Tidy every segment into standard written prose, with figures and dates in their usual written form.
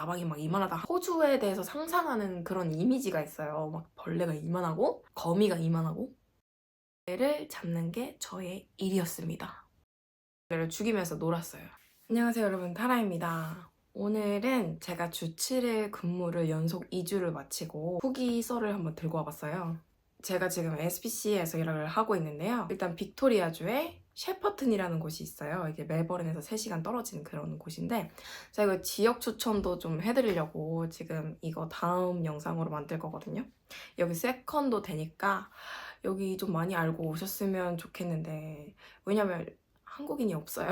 나방이 막 이만하다. 호주에 대해서 상상하는 그런 이미지가 있어요. 막 벌레가 이만하고 거미가 이만하고. 얘를 잡는 게 저의 일이었습니다. 얘를 죽이면서 놀았어요. 안녕하세요 여러분, 타라입니다. 오늘은 제가 주 7일 근무를 연속 2주를 마치고 후기 썰을 한번 들고 와봤어요. 제가 지금 SBC에서 일을 하고 있는데요. 일단 빅토리아주에 셰퍼튼이라는 곳이 있어요. 이게 멜버른에서 3시간 떨어진 그런 곳인데 제가 이거 지역 추천도 좀 해드리려고 지금 이거 다음 영상으로 만들 거거든요. 여기 세컨도 되니까 여기 좀 많이 알고 오셨으면 좋겠는데 왜냐면 한국인이 없어요.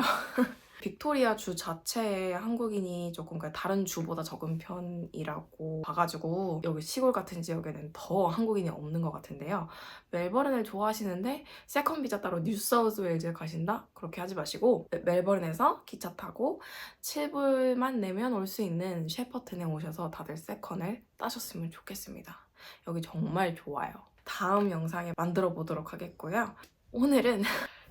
빅토리아 주 자체에 한국인이 조금 다른 주보다 적은 편이라고 봐가지고 여기 시골 같은 지역에는 더 한국인이 없는 것 같은데요. 멜버른을 좋아하시는데 세컨 비자 따로 뉴사우스웨일즈에 가신다? 그렇게 하지 마시고 멜버른에서 기차 타고 7불만 내면 올 수 있는 셰퍼튼에 오셔서 다들 세컨을 따셨으면 좋겠습니다. 여기 정말 좋아요. 다음 영상에 만들어 보도록 하겠고요. 오늘은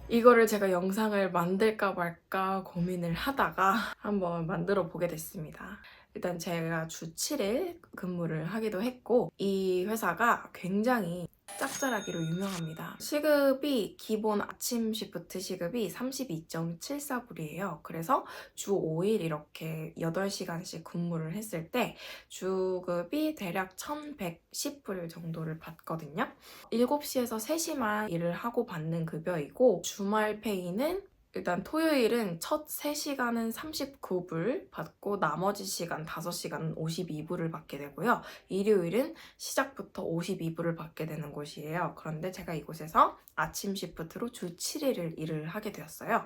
이거를 제가 영상을 만들까 말까 고민을 하다가 한번 만들어 보게 됐습니다. 일단 제가 주 7일 근무를 하기도 했고 이 회사가 굉장히 짭짤하기로 유명합니다. 시급이 기본 아침 시프트 시급이 32.74불이에요. 그래서 주 5일 이렇게 8시간씩 근무를 했을 때 주급이 대략 1,110불 정도를 받거든요. 7시에서 3시만 일을 하고 받는 급여이고 주말 페이는 일단 토요일은 첫 3시간은 39불 받고 나머지 시간 5시간은 52불을 받게 되고요. 일요일은 시작부터 52불을 받게 되는 곳이에요. 그런데 제가 이곳에서 아침 시프트로 주 7일을 일을 하게 되었어요.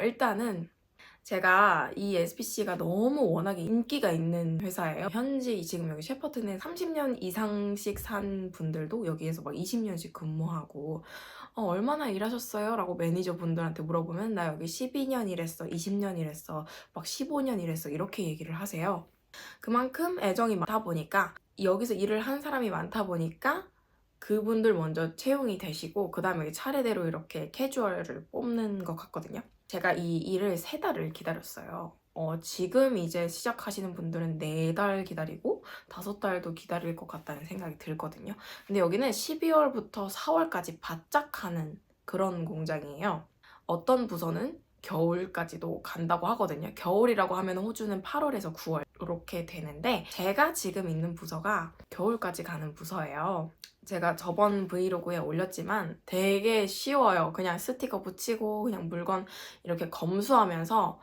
일단은 제가 이 SBC가 너무 워낙에 인기가 있는 회사예요. 현지 지금 여기 셰퍼튼에 30년 이상씩 산 분들도 여기에서 막 20년씩 근무하고 얼마나 일하셨어요? 라고 매니저 분들한테 물어보면 나 여기 12년 일했어, 20년 일했어, 막 15년 일했어 이렇게 얘기를 하세요. 그만큼 애정이 많다 보니까 여기서 일을 한 사람이 많다 보니까 그분들 먼저 채용이 되시고 그 다음에 차례대로 이렇게 캐주얼을 뽑는 것 같거든요. 제가 이 일을 3달을 기다렸어요. 지금 이제 시작하시는 분들은 4달 기다리고 5달도 기다릴 것 같다는 생각이 들거든요. 근데 여기는 12월부터 4월까지 바짝 하는 그런 공장이에요. 어떤 부서는 겨울까지도 간다고 하거든요. 겨울이라고 하면 호주는 8월에서 9월 이렇게 되는데 제가 지금 있는 부서가 겨울까지 가는 부서예요. 제가 저번 브이로그에 올렸지만 되게 쉬워요. 그냥 스티커 붙이고 그냥 물건 이렇게 검수하면서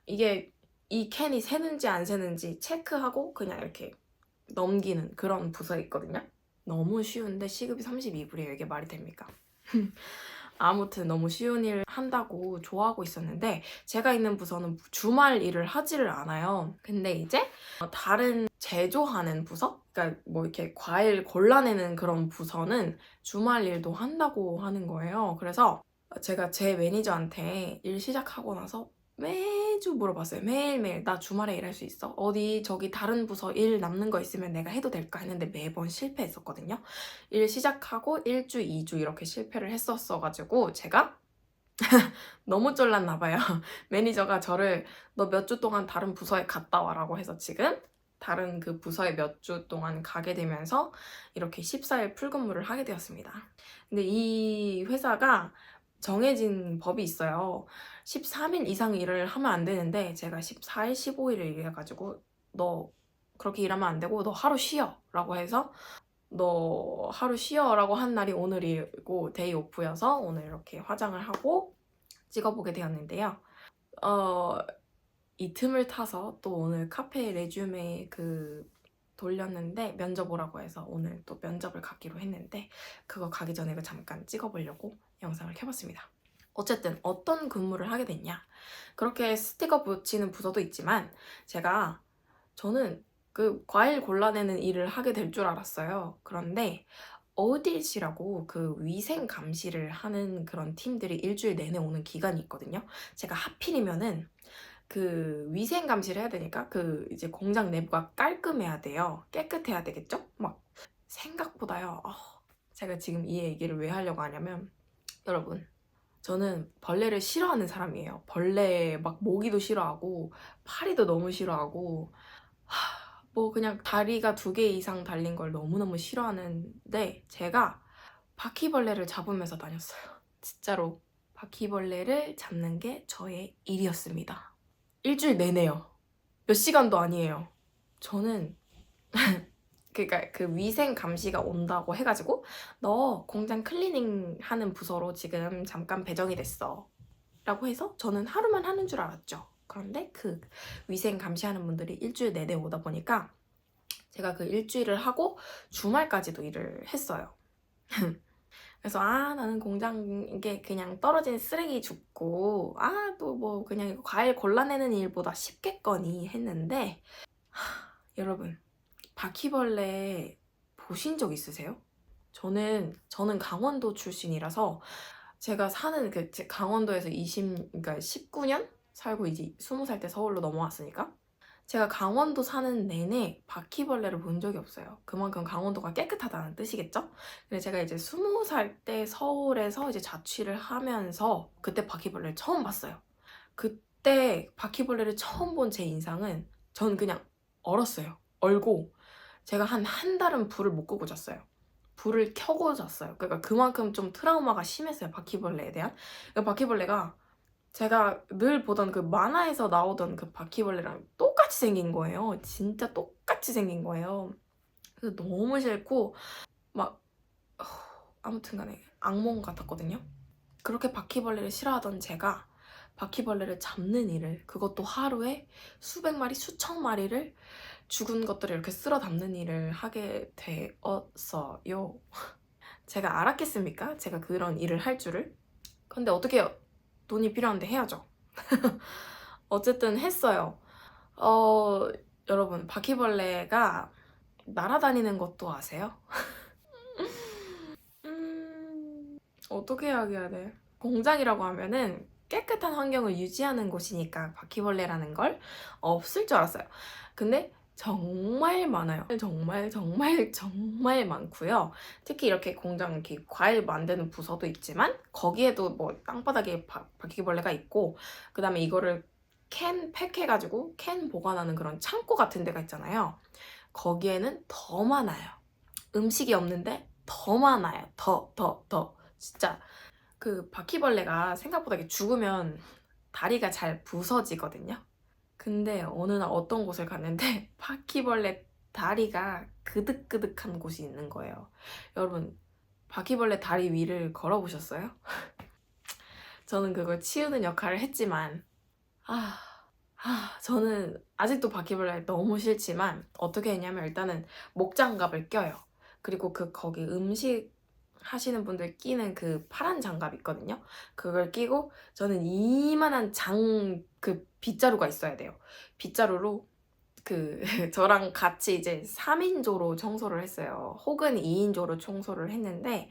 이게 이 캔이 새는지 안 새는지 체크하고 그냥 이렇게 넘기는 그런 부서에 있거든요. 너무 쉬운데 시급이 32불이에요. 이게 말이 됩니까? 아무튼 너무 쉬운 일 한다고 좋아하고 있었는데 제가 있는 부서는 주말 일을 하지를 않아요. 근데 이제 다른 제조하는 부서? 그러니까 뭐 이렇게 과일 골라내는 그런 부서는 주말 일도 한다고 하는 거예요. 그래서 제가 제 매니저한테 일 시작하고 나서 매주 물어봤어요. 매일매일 나 주말에 일할 수 있어? 어디 저기 다른 부서 일 남는 거 있으면 내가 해도 될까 했는데 매번 실패했었거든요. 일 시작하고 1주, 2주 이렇게 실패를 했었어가지고 제가 너무 쫄랐나 봐요. 매니저가 저를 너 몇 주 동안 다른 부서에 갔다 와라고 해서 지금 다른 그 부서에 몇 주 동안 가게 되면서 이렇게 14일 풀근무를 하게 되었습니다. 근데 이 회사가 정해진 법이 있어요. 13일 이상 일을 하면 안 되는데 제가 14일, 15일을 일해가지고 너 그렇게 일하면 안 되고 너 하루 쉬어 라고 해서 너 하루 쉬어라고 한 날이 오늘이고 데이 오프여서 오늘 이렇게 화장을 하고 찍어보게 되었는데요. 이 틈을 타서 또 오늘 카페 레주메 돌렸는데 면접 오라고 해서 오늘 또 면접을 가기로 했는데 그거 가기 전에 잠깐 찍어보려고 영상을 켜봤습니다. 어쨌든 어떤 근무를 하게 됐냐, 그렇게 스티커 붙이는 부서도 있지만 저는 그 과일 골라내는 일을 하게 될 줄 알았어요. 그런데 어딜시라고 그 위생 감시를 하는 그런 팀들이 일주일 내내 오는 기간이 있거든요. 제가 하필이면은 그 위생 감시를 해야 되니까 그 이제 공장 내부가 깔끔해야 돼요. 깨끗해야 되겠죠? 막 생각보다요. 제가 지금 이 얘기를 왜 하려고 하냐면 여러분, 저는 벌레를 싫어하는 사람이에요. 벌레 막 모기도 싫어하고 파리도 너무 싫어하고 뭐 그냥 다리가 2개 이상 달린 걸 너무너무 싫어하는데 제가 바퀴벌레를 잡으면서 다녔어요. 진짜로 바퀴벌레를 잡는 게 저의 일이었습니다. 일주일 내내요. 몇 시간도 아니에요. 저는 그러니까 그 위생 감시가 온다고 해가지고 너 공장 클리닝 하는 부서로 지금 잠깐 배정이 됐어 라고 해서 저는 하루만 하는 줄 알았죠. 그런데 그 위생 감시하는 분들이 일주일 내내 오다 보니까 제가 그 일주일을 하고 주말까지도 일을 했어요. 그래서 나는 공장에 그냥 떨어진 쓰레기 줍고 또 뭐 그냥 이거 과일 골라내는 일보다 쉽겠거니 했는데 여러분 바퀴벌레 보신 적 있으세요? 저는 강원도 출신이라서 제가 사는 강원도에서 그러니까 19년 살고 이제 20살 때 서울로 넘어왔으니까 제가 강원도 사는 내내 바퀴벌레를 본 적이 없어요. 그만큼 강원도가 깨끗하다는 뜻이겠죠? 근데 제가 이제 20살 때 서울에서 이제 자취를 하면서 그때 바퀴벌레를 처음 봤어요. 그때 바퀴벌레를 처음 본 제 인상은 전 그냥 얼었어요. 얼고 제가 한 달은 불을 못 끄고 잤어요. 불을 켜고 잤어요. 그러니까 그만큼 좀 트라우마가 심했어요. 바퀴벌레에 대한. 그러니까 바퀴벌레가 제가 늘 보던 그 만화에서 나오던 그 바퀴벌레랑 똑같이 생긴 거예요. 진짜 똑같이 생긴 거예요. 그래서 너무 싫고 막 아무튼 간에 악몽 같았거든요. 그렇게 바퀴벌레를 싫어하던 제가 바퀴벌레를 잡는 일을 그것도 하루에 수백 마리, 수천 마리를 죽은 것들을 이렇게 쓸어 담는 일을 하게 되었어요. 제가 알았겠습니까? 제가 그런 일을 할 줄을. 근데 어떻게 해요? 돈이 필요한데 해야죠. 어쨌든 했어요. 여러분 바퀴벌레가 날아다니는 것도 아세요? 어떻게 이야기해야 돼? 공장이라고 하면은 깨끗한 환경을 유지하는 곳이니까 바퀴벌레라는 걸 없을 줄 알았어요. 근데 정말 많아요. 정말 정말 정말 많고요. 특히 이렇게 공장 이렇게 과일 만드는 부서도 있지만 거기에도 뭐 땅바닥에 바퀴벌레가 있고 그 다음에 이거를 캔 팩해가지고 캔 보관하는 그런 창고 같은 데가 있잖아요. 거기에는 더 많아요. 음식이 없는데 더 많아요. 더. 진짜 그 바퀴벌레가 생각보다 이렇게 죽으면 다리가 잘 부서지거든요. 근데 어느 날 어떤 곳을 갔는데 바퀴벌레 다리가 그득그득한 곳이 있는 거예요. 여러분 바퀴벌레 다리 위를 걸어보셨어요? 저는 그걸 치우는 역할을 했지만 저는 아직도 바퀴벌레 너무 싫지만 어떻게 했냐면 일단은 목장갑을 껴요. 그리고 거기 음식 하시는 분들 끼는 그 파란 장갑 있거든요. 그걸 끼고 저는 이만한 그 빗자루가 있어야 돼요. 빗자루로 저랑 같이 이제 3인조로 청소를 했어요. 혹은 2인조로 청소를 했는데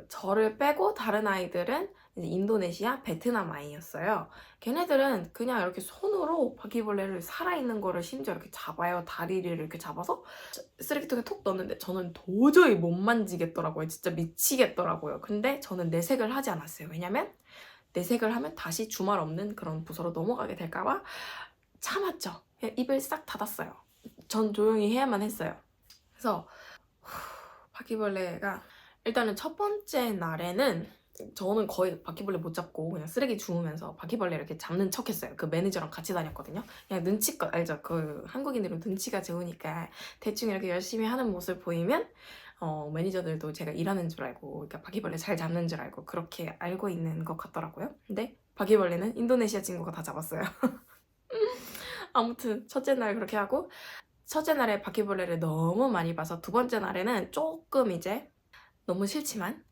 저를 빼고 다른 아이들은 이제 인도네시아, 베트남 아이였어요. 걔네들은 그냥 이렇게 손으로 바퀴벌레를 살아있는 거를 심지어 이렇게 잡아요. 다리를 이렇게 잡아서 쓰레기통에 톡 넣는데 저는 도저히 못 만지겠더라고요. 진짜 미치겠더라고요. 근데 저는 내색을 하지 않았어요. 왜냐면 내색을 하면 다시 주말 없는 그런 부서로 넘어가게 될까봐 참았죠. 그냥 입을 싹 닫았어요. 전 조용히 해야만 했어요. 그래서 바퀴벌레가 일단은 첫 번째 날에는 저는 거의 바퀴벌레 못 잡고 그냥 쓰레기 주우면서 바퀴벌레 이렇게 잡는 척 했어요. 그 매니저랑 같이 다녔거든요. 그냥 눈치껏 알죠? 그 한국인들은 눈치가 좋으니까 대충 이렇게 열심히 하는 모습 보이면 매니저들도 제가 일하는 줄 알고 그러니까 바퀴벌레 잘 잡는 줄 알고 그렇게 알고 있는 것 같더라고요. 근데 바퀴벌레는 인도네시아 친구가 다 잡았어요. 아무튼 첫째 날 그렇게 하고 첫째 날에 바퀴벌레를 너무 많이 봐서 두 번째 날에는 조금 이제 너무 싫지만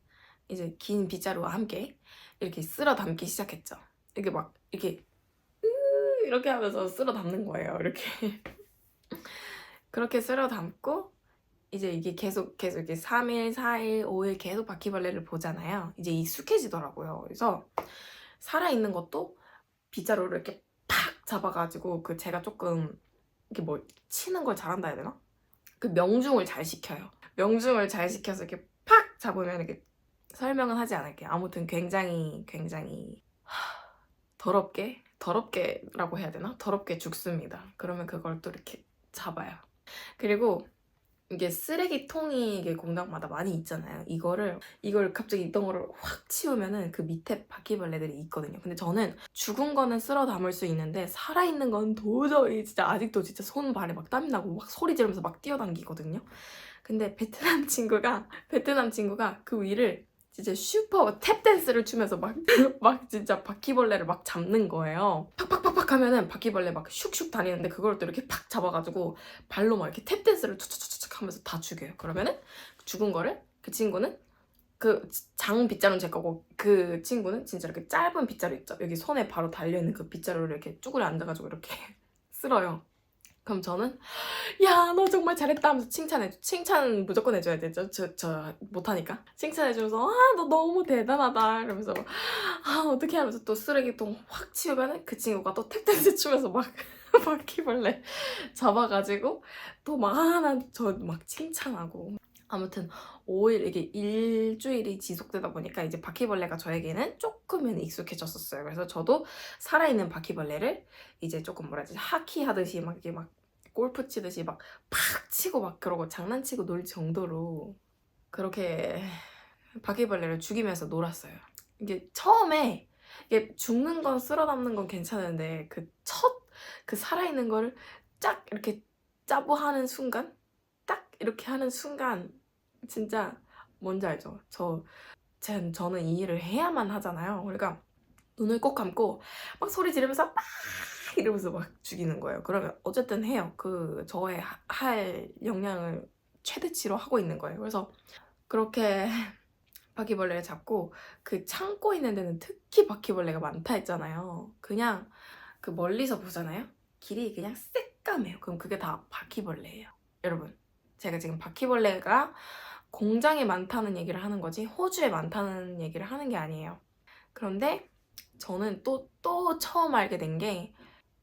이제 긴 빗자루와 함께 이렇게 쓸어 담기 시작했죠. 이게 막 이렇게 하면서 쓸어 담는 거예요. 이렇게 그렇게 쓸어 담고 이제 이게 계속 이렇게 3일, 4일, 5일 계속 바퀴벌레를 보잖아요. 이제 익숙해지더라고요. 그래서 살아있는 것도 빗자루를 이렇게 팍 잡아가지고 제가 조금 이렇게 뭐 치는 걸 잘한다 해야 되나? 그 명중을 잘 시켜요. 명중을 잘 시켜서 이렇게 팍 잡으면 이렇게 설명은 하지 않을게요. 아무튼 굉장히 더럽게라고 해야 되나? 더럽게 죽습니다. 그러면 그걸 또 이렇게 잡아요. 그리고 이게 쓰레기통이 이게 공장마다 많이 있잖아요. 이걸 갑자기 이 덩어리를 확 치우면은 그 밑에 바퀴벌레들이 있거든요. 근데 저는 죽은 거는 쓸어 담을 수 있는데 살아있는 건 도저히 진짜 아직도 진짜 손 발에 막 땀이 나고 막 소리 지르면서 막 뛰어당기거든요. 근데 베트남 친구가 그 위를 진짜 슈퍼 탭댄스를 추면서 막 진짜 바퀴벌레를 막 잡는 거예요. 팍팍팍팍 하면은 바퀴벌레 막 슉슉 다니는데 그걸 또 이렇게 팍 잡아가지고 발로 막 이렇게 탭댄스를 툭툭툭툭 하면서 다 죽여요. 그러면은 죽은 거를 그 친구는 그 장 빗자루는 제 거고 그 친구는 진짜 이렇게 짧은 빗자루 있죠? 여기 손에 바로 달려있는 그 빗자루를 이렇게 쭈그려 앉아가지고 이렇게 쓸어요. 그럼 저는 야, 너 정말 잘했다 하면서 칭찬 무조건 해줘야 되죠. 저 못하니까. 칭찬해주면서, 아, 너 너무 대단하다. 이러면서, 아, 어떻게 하면서 또 쓰레기통 확 치우면은 그 친구가 또 탭댄스 추면서 막 바퀴벌레 잡아가지고 또 막 하나 저 막 칭찬하고. 아무튼 5일 이게 일주일이 지속되다 보니까 이제 바퀴벌레가 저에게는 조금은 익숙해졌었어요. 그래서 저도 살아있는 바퀴벌레를 이제 조금 뭐라 해야 되지 하키 하듯이 막 이렇게 막 골프 치듯이 막 팍 치고 막 그러고 장난치고 놀 정도로 그렇게 바퀴벌레를 죽이면서 놀았어요. 이게 처음에 이게 죽는 건 쓸어 담는 건 괜찮은데 그 살아있는 거를 쫙 이렇게 짜부하는 순간 딱 이렇게 하는 순간 진짜 뭔지 알죠? 저는 이 일을 해야만 하잖아요. 그러니까 눈을 꼭 감고 막 소리 지르면서 막 이러면서 막 죽이는 거예요. 그러면 어쨌든 해요. 그 저의 할 역량을 최대치로 하고 있는 거예요. 그래서 그렇게 바퀴벌레를 잡고 그 창고 있는 데는 특히 바퀴벌레가 많다 했잖아요. 그냥 그 멀리서 보잖아요. 길이 그냥 새까매요. 그럼 그게 다 바퀴벌레예요. 여러분, 제가 지금 바퀴벌레가 공장에 많다는 얘기를 하는 거지 호주에 많다는 얘기를 하는 게 아니에요. 그런데 저는 또 처음 알게 된 게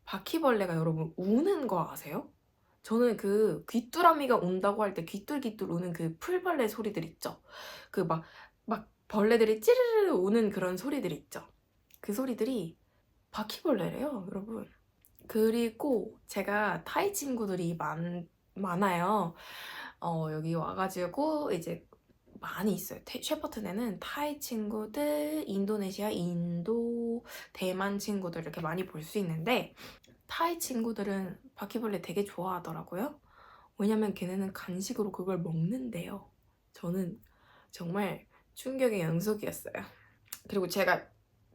바퀴벌레가 여러분 우는 거 아세요? 저는 그 귀뚜라미가 운다고 할 때 귀뚤귀뚤 우는 그 풀벌레 소리들 있죠? 그 막 벌레들이 찌르르 우는 그런 소리들 있죠? 그 소리들이 바퀴벌레래요, 여러분. 그리고 제가 타이 친구들이 많아요. 여기 와가지고 이제 많이 있어요. 셰퍼튼에는 타이 친구들, 인도네시아, 인도, 대만 친구들 이렇게 많이 볼 수 있는데 타이 친구들은 바퀴벌레 되게 좋아하더라고요. 왜냐면 걔네는 간식으로 그걸 먹는데요. 저는 정말 충격의 연속이었어요. 그리고 제가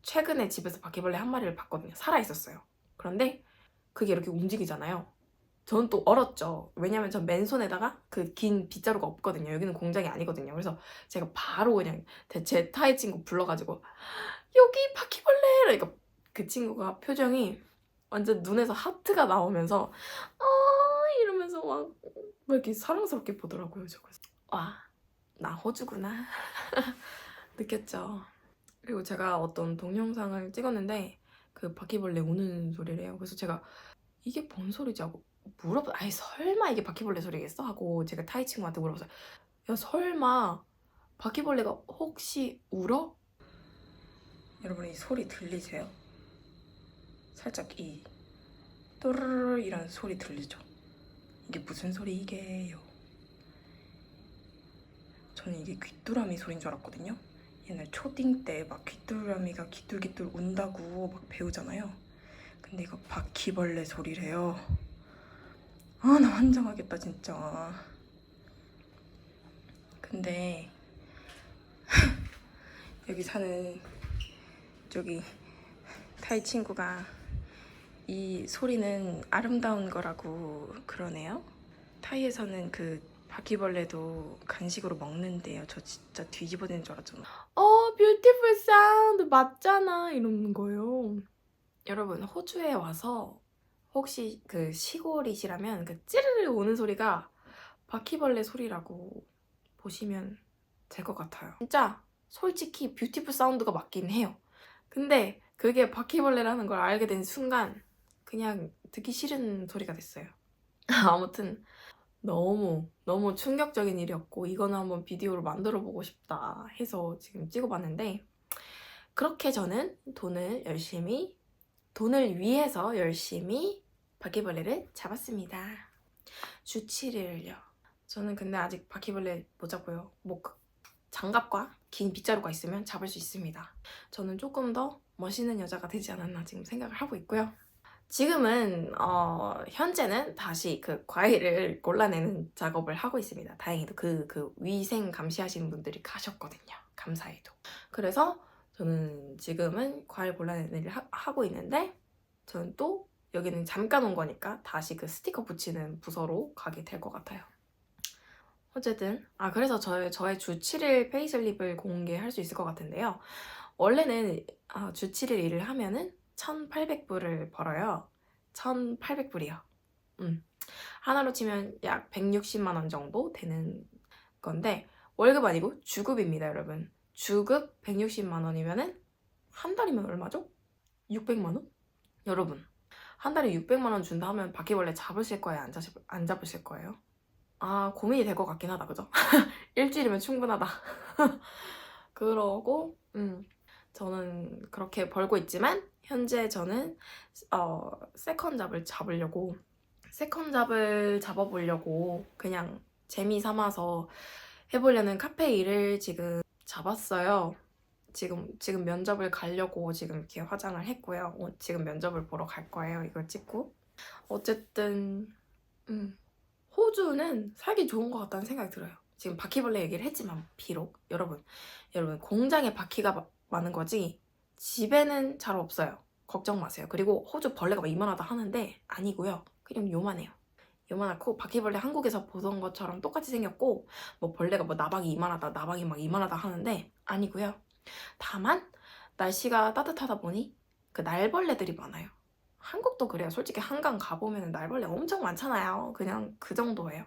최근에 집에서 바퀴벌레 한 마리를 봤거든요. 살아있었어요. 그런데 그게 이렇게 움직이잖아요. 저는 또 얼었죠. 왜냐면 전 맨손에다가 그 긴 빗자루가 없거든요. 여기는 공장이 아니거든요. 그래서 제가 바로 그냥 제 타이 친구 불러가지고 여기 바퀴벌레! 그러니까 그 친구가 표정이 완전 눈에서 하트가 나오면서 아 이러면서 막 이렇게 사랑스럽게 보더라고요. 저 그래서 와, 나 호주구나 느꼈죠. 그리고 제가 어떤 동영상을 찍었는데 그 바퀴벌레 우는 소리래요. 그래서 제가 이게 뭔 소리지 하고 아니 설마 이게 바퀴벌레 소리겠어? 하고 제가 타이 친구한테 물어봤어요. 야 설마 바퀴벌레가 혹시 울어? 여러분 이 소리 들리세요? 살짝 이 또르르 이런 소리 들리죠? 이게 무슨 소리이게요? 저는 이게 귀뚜라미 소리인 줄 알았거든요. 옛날 초딩 때 막 귀뚜라미가 귀뚤귀뚤 운다고 막 배우잖아요. 근데 이거 바퀴벌레 소리래요. 아, 나 환장하겠다 진짜. 근데 여기 사는 저기 타이 친구가 이 소리는 아름다운 거라고 그러네요. 타이에서는 그 바퀴벌레도 간식으로 먹는데요. 저 진짜 뒤집어지는 줄 알았잖아. 뷰티풀 사운드 맞잖아 이러는 거예요. 여러분 호주에 와서 혹시 그 시골이시라면 그 찌르르 오는 소리가 바퀴벌레 소리라고 보시면 될 것 같아요. 진짜 솔직히 뷰티풀 사운드가 맞긴 해요. 근데 그게 바퀴벌레라는 걸 알게 된 순간 그냥 듣기 싫은 소리가 됐어요. 아무튼 너무 충격적인 일이었고 이거는 한번 비디오로 만들어 보고 싶다 해서 지금 찍어봤는데 그렇게 저는 돈을 위해서 열심히 바퀴벌레를 잡았습니다. 주 7일요. 저는 근데 아직 바퀴벌레 못 잡고요. 뭐 장갑과 긴 빗자루가 있으면 잡을 수 있습니다. 저는 조금 더 멋있는 여자가 되지 않았나 지금 생각을 하고 있고요. 지금은 현재는 다시 그 과일을 골라내는 작업을 하고 있습니다. 다행히도 그 위생 감시하시는 분들이 가셨거든요. 감사해도. 그래서 저는 지금은 과일 골라내는 일을 하고 있는데 저는 또 여기는 잠깐 온 거니까 다시 그 스티커 붙이는 부서로 가게 될 것 같아요. 어쨌든 그래서 저의 주 7일 페이슬립을 공개할 수 있을 것 같은데요. 원래는 주 7일 일을 하면은 1,800불을 벌어요. 1,800불이요. 하나로 치면 약 160만 원 정도 되는 건데 월급 아니고 주급입니다, 여러분. 주급 160만 원이면은 한 달이면 얼마죠? 600만 원? 여러분, 한 달에 600만 원 준다 하면 바퀴벌레 잡으실 거예요? 안 잡으실 거예요? 고민이 될 것 같긴 하다, 그죠? 일주일이면 충분하다. 그러고 저는 그렇게 벌고 있지만 현재 저는 세컨잡을 잡아보려고 그냥 재미 삼아서 해보려는 카페 일을 지금 잡았어요. 지금 면접을 가려고 지금 이렇게 화장을 했고요. 지금 면접을 보러 갈 거예요. 이걸 찍고. 어쨌든 호주는 살기 좋은 것 같다는 생각이 들어요. 지금 바퀴벌레 얘기를 했지만 비록 여러분 공장에 바퀴가 많은 거지 집에는 잘 없어요. 걱정 마세요. 그리고 호주 벌레가 막 이만하다 하는데 아니고요. 그냥 요만해요. 요만하고 바퀴벌레 한국에서 보던 것처럼 똑같이 생겼고 뭐 벌레가 뭐 나박이 이만하다 나박이 막 이만하다 하는데 아니고요. 다만 날씨가 따뜻하다 보니 그 날벌레들이 많아요. 한국도 그래요. 솔직히 한강 가보면 날벌레 엄청 많잖아요. 그냥 그 정도예요.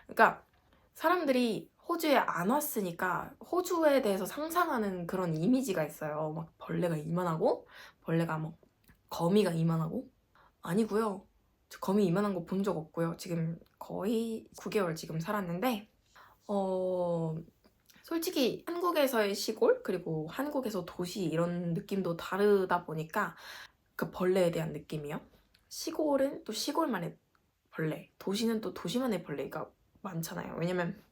그러니까 사람들이 호주에 안 왔으니까 호주에 대해서 상상하는 그런 이미지가 있어요. 막 벌레가 이만하고 벌레가 막 거미가 이만하고 아니고요. 저 거미 이만한 거 본 적 없고요. 지금 거의 9개월 지금 살았는데 솔직히 한국에서의 시골 그리고 한국에서 도시 이런 느낌도 다르다 보니까 그 벌레에 대한 느낌이요. 시골은 또 시골만의 벌레, 도시는 또 도시만의 벌레가 많잖아요. 왜냐면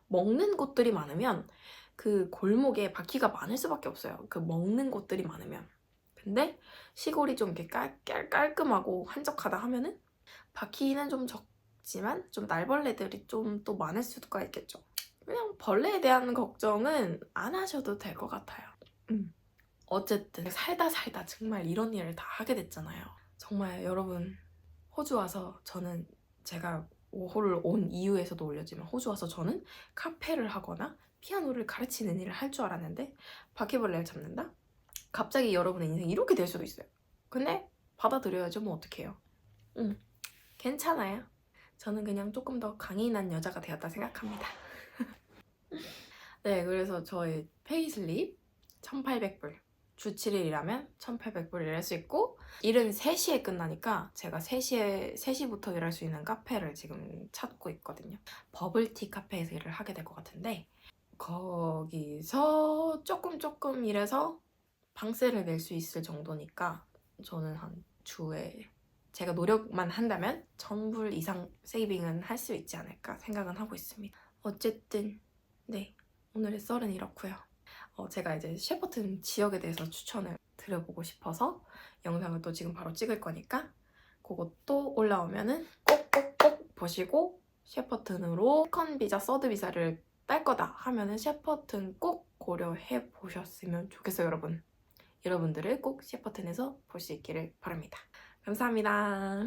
먹는 곳들이 많으면 그 골목에 바퀴가 많을 수밖에 없어요. 그 먹는 곳들이 많으면. 근데 시골이 좀 이렇게 깔끔하고 한적하다 하면은 바퀴는 좀 적지만 좀 날벌레들이 좀 또 많을 수가 있겠죠. 그냥 벌레에 대한 걱정은 안 하셔도 될 것 같아요. 어쨌든 살다 정말 이런 일을 다 하게 됐잖아요. 정말 여러분 호주 와서 저는 제가 워홀을 온 이유에서도 올렸지만 호주 와서 저는 카페를 하거나 피아노를 가르치는 일을 할 줄 알았는데 바퀴벌레를 잡는다? 갑자기 여러분의 인생이 이렇게 될 수도 있어요. 근데 받아들여야죠. 뭐 어떡해요. 괜찮아요. 저는 그냥 조금 더 강인한 여자가 되었다 생각합니다. 네, 그래서 저의 페이슬립 1,800불. 주 7일이라면 1,800불 일할 수 있고 일은 3시에 끝나니까 제가 3시부터 일할 수 있는 카페를 지금 찾고 있거든요. 버블티 카페에서 일을 하게 될 것 같은데 거기서 조금 일해서 방세를 낼 수 있을 정도니까 저는 한 주에 제가 노력만 한다면 1,000불 이상 세이빙은 할 수 있지 않을까 생각은 하고 있습니다. 어쨌든 네, 오늘의 썰은 이렇고요. 제가 이제 셰퍼튼 지역에 대해서 추천을 드려보고 싶어서 영상을 또 지금 바로 찍을 거니까 그것도 올라오면은 꼭 보시고 셰퍼튼으로 세컨 비자, 서드 비자를 딸 거다 하면은 셰퍼튼 꼭 고려해 보셨으면 좋겠어요, 여러분. 여러분들을 꼭 셰퍼튼에서 볼 수 있기를 바랍니다. 감사합니다.